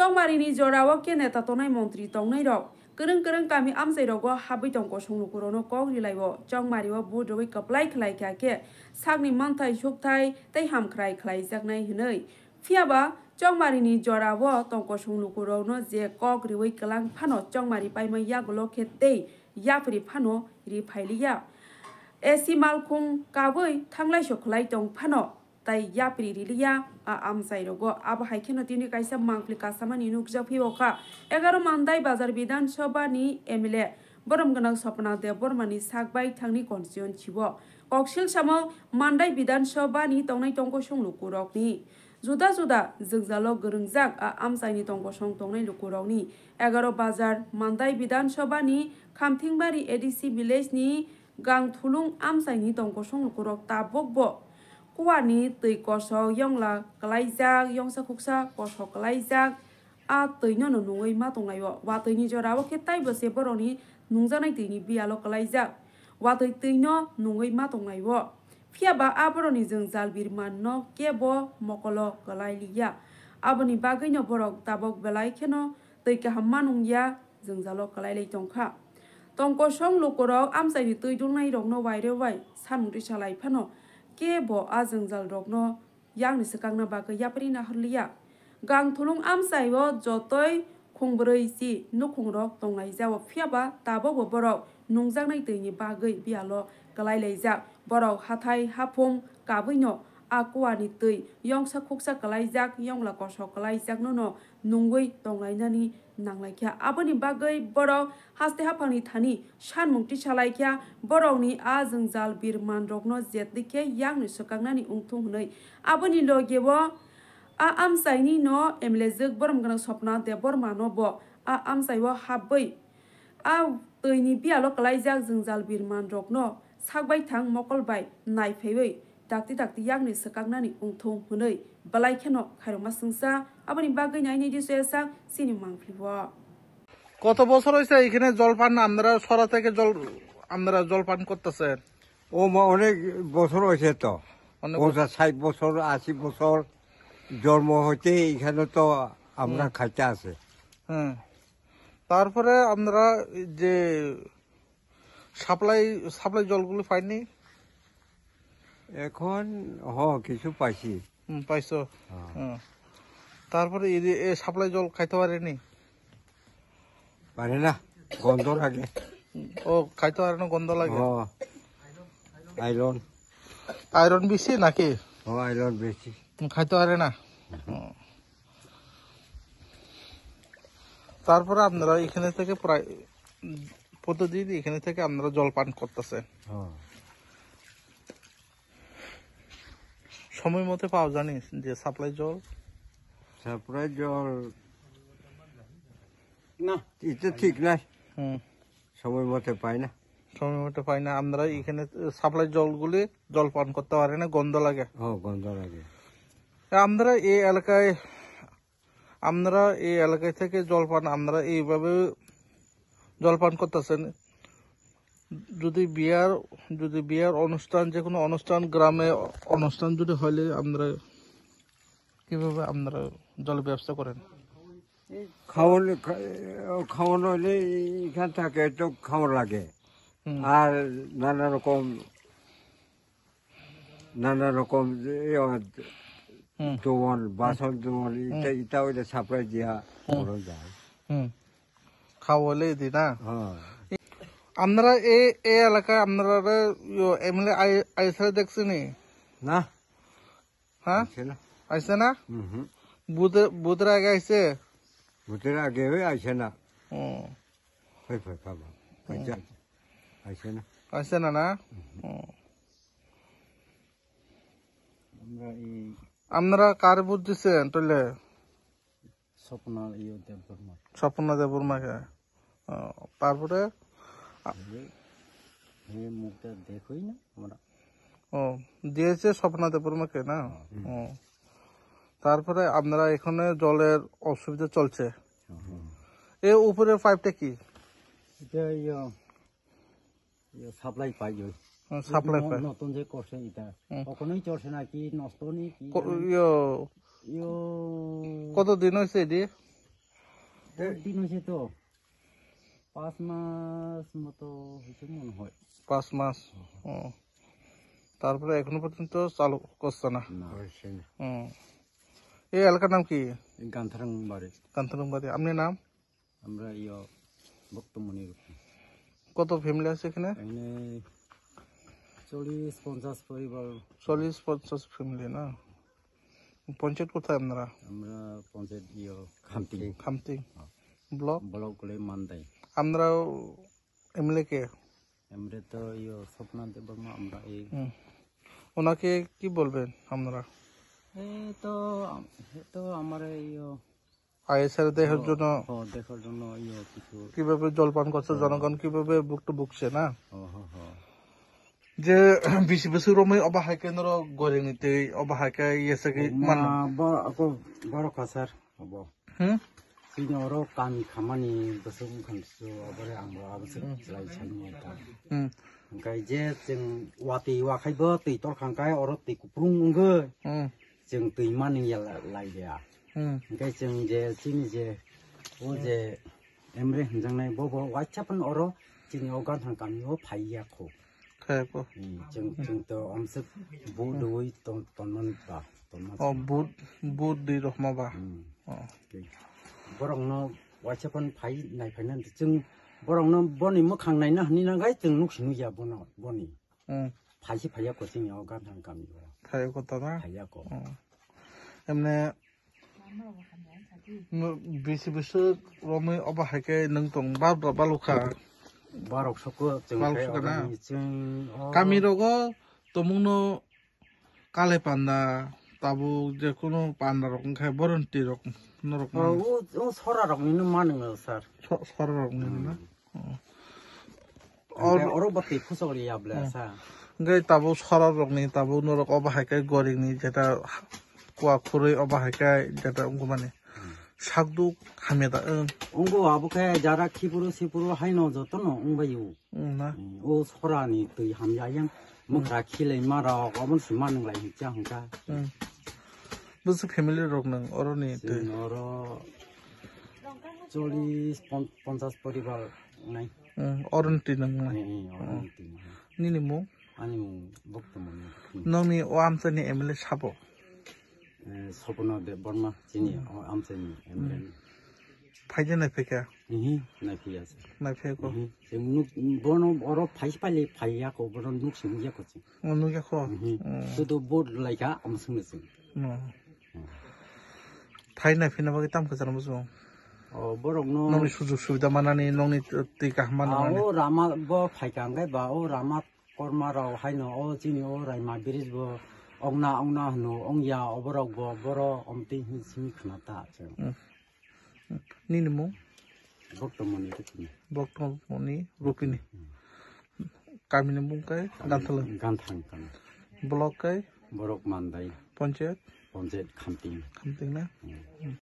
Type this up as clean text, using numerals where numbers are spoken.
chongmarini jorao ke neta tonai montri tongnai rok kereng kami amsai rogo habai tongko songnukurono kogri laibo chongmario budroi kaplai khlai kya ke sagni manthai sukthai tei hamkhrai khlai jaknai hinoi phiaba chongmarini jorao tongko songnukurono je kogriwei klang phano chongmari paimai yagulo khe tei yapri phano ri phailiya esi malkhung kaboi thanglai sokhlai tong phano tai yapri riliya amsai rogo abhai kheno tini kaisa mangpli kasamani nukja phiboka 11 mandai bazar bidan sabha ni MLA boromganang Sapna Debormani sakbai thangni constituency bo koksil samo mandai bidan sabha ni tongnai tongko songlukurokni juda jingjalo geringjak amsai ni tongko song tongnai lukurokni 11 bazar mandai bidan sabha ni khamtingbari ADC village ni gangthulung amsai ni tongko songlukurok tabokbo kuani tui koso yongla kalaijak yongsa khuksa koso kalaijak tuino no nungoi ma tonglayo wa tuini jorao ke taibo se boroni nungjanai tuini bialo kalaijak wa tuino nungoi ma tonglayo phiaba aboroni jengjal birman no kebo mokolo kalailiya aboni bagai no borok tabok belai kheno tui ka hammanungya jengjalo kalailai tongkha tongko song lukorok amsai ni tui dungnai rok no waire wai samungri salai phano kebo ajengjal rokno yangni sakangna bagai yapri na hurliya gangthulung amsai o jotoi khungbroi si nukhungrok tongnai jawo phiaba tabo borok nungjaknai tuini bagai bialo kalailai borok hathai hafung kabuino akuani tui yongsa khuksa kalaijak yongla koso kalaijak no nungoi tonglainani nanglaikya aboni bagai borok haste hafangni thani sanmungti salaikya borokni ajengjal birman rokno jetdike yangni sakangnani ungthung hnoi aboni logebo amsaini no MLA jek boromganang Sapna Deborma no bo amsaiwo habbai tuini bialo kalaijak jengjal birman rokno sakbai thang mokolbai naifeiwei dakti yakni sakangnani ungthung hnoi balai kheno khairoma sungsa aboni bagai naini disesa sini mangflibo কত বছর হইছে এখানে জলপান আমরা সরা থেকে আমরা জলপান করতেছেন ও অনেক বছর হয়েছে তো 60 বছর 80 বছর জন্ম হইতে এখানে তো আমরা খাইতে আছে হ্যাঁ তারপরে আমরা যে সাপ্লাই জলগুলো পাইনি এখন কিছু পাইছি পাইছো তারপরে এই সাপ্লাই জল খাইতে পারেনি পারে না গন্ধ লাগে ও খাইতে পারে না গন্ধ লাগে আয়রন বেশি নাকি আয়রন বেশি খাইতে পারে না তারপরে আপনারা এখানে থেকে প্রায় প্রতিদিন এখানে থেকে আপনারা জল পান করতেছেন সময় মতো পাওয়া জানি যে সাপ্লাই জল না এটা ঠিক নাই সময় মতো পাই না আমরা এখানে সাপ্লাই জলগুলি জল পান করতে পারি না গন্ধ লাগে আমরা এই এলাকায় থেকে জলপান আমরা এইভাবে জলপান করতেছেন যদি বিয়ার অনুষ্ঠান যে কোনো অনুষ্ঠান গ্রামে অনুষ্ঠান যদি হলে আমরা কিভাবে আমরা জল ব্যবস্থা করেন খাওয়ান হলে এখান থেকে তো খাওয়ার লাগে আর নানা রকম দোমন বাসন দোমন এটা ওইটা সাপ্লাই দিয়া যায় খাওয়ালে দি না আপনারা এই এলাকায় আপনারা MLA আইসা দেখছেন না হ্যাঁ আইসে না বুধের আগে আইসে ভোটের আগে আইসে না আইসে না না আপনারা কার বুধ দিচ্ছেন তাহলে স্বপ্না দেববর্মাকে তারপরে দেখই না আমরা দিয়েছে স্বপ্না দেববর্মাকে না তারপরে আপনারা এখানে জলের অসুবিধা চলছে এর উপরের পাইপটা কি সাপ্লাই পাই সাপ্লাই পাই নতুন যে করছে এটা কখনোই চলছে না কি নষ্ট নেই কতদিন হয়েছে এটি দিন হয়েছে তো 5 মাস মতো হয়েছে মনে হয় 5 মাস তারপরে এখনো পর্যন্ত চালু করছে না না এই এলাকার নাম কি গান্ধারাং বাড়ি কান্তরং বাড়ি আপনার নাম আমরা বক্তমণির কত ফ্যামিলি আছে এখানে এখানে 40-50 পরিবার 40-50 ফ্যামিলি না পঞ্চায়েত কোথায় আপনারা আমরা পঞ্চায়েত খামতি খামতি ব্লক ব্লক করে মানদাই আমরাও এমএলএ কে আমরা তো স্বপ্না দেব বর্মা আমরা এই ওনাকে কি বলবেন আপনারা তো আমার আইএসআর দেখার জন্য দেখার জন্য কিছু কিভাবে জলপান করছে জনগণ কিভাবে বুকছে না যে 20 বছর রমে অবাহাই কেন্দ্র গড়ে নিতে অবাহাইকে ইয়েছে কি বড় কাছার হব তিনি ওর কামি খামানি বসে খানসু আবার আমরা আবসে লাই সাইনি তা ओमफ्राय जे जों वाति वाखायबो दै तलखांखाय अर दै कुप्रुं उंगो जों दैमा नैया लायया ओमफ्राय जों जे जोंनि जे ओ जे एमरे होनजांनाय बबो वाइचापन अर जोंनि गानथां गामियाव फाययाखौ जों तो हमसे बुदुइ तनमन बा बुद दै रखमाबा बरंनो वाइचापन फाय नायफायना जों बरंनो बनि मोखां नायनो हानिनांगाय जों नुखि नुया बनि फायसे फायाखौ जोंनियाव गानथां गामियाव फायखौ तना फायाखौ एमने 20 बोसोर रमै अबाहायके नों दं बालुखा बारकसको जों गामि रगो तमुनो काले पान्दा ताबु जे कोनो पान्दा रकम खाय बरन्ति रकम नरकम ओ सरा रकमनि मानङो सर सरा रकमनि ना और बत्ती फुसगरि याब्ला सा gai tabo sara rokni tabo norok obahakai goringni jeta kuwa khurui obahakai jeta ungu mane sakdu hameda ungu abukai jara khipuru sipuru haino jotono ungbayu na o sorani tui hamyayang mukra khilei mara obon simanung lai hingcha hingcha busu family rok nang oroni tui oro 40-50 পরিবার নাই oronti nang nini mo 아니 먹더만 너미 오암선이 에밀레 사보 서보나데 버마 지니 암선이 에밀레 파이제나 페카 이히 나피야스 나페고 지금 번호 어로 파이스팔리 파이야고 버런 눅시 무야고지 누가코 그도 뭐 라이가 엄청났어 파이나 피나바기 땀 그잖아 무슨 버럭노 너미 수juk 수비다 만나니 너니 띠가 만나니 오 라마 뭐 파이간가 봐오 라마 kormaro haino o jini o raima bridge bo ongna hno ongya oborok bo boro omti simi khnata che nini mo boktomoni tekni boktomoni rupini kamine bungkai ganthal ganthang kan block kai borok mandai panchayat khamting na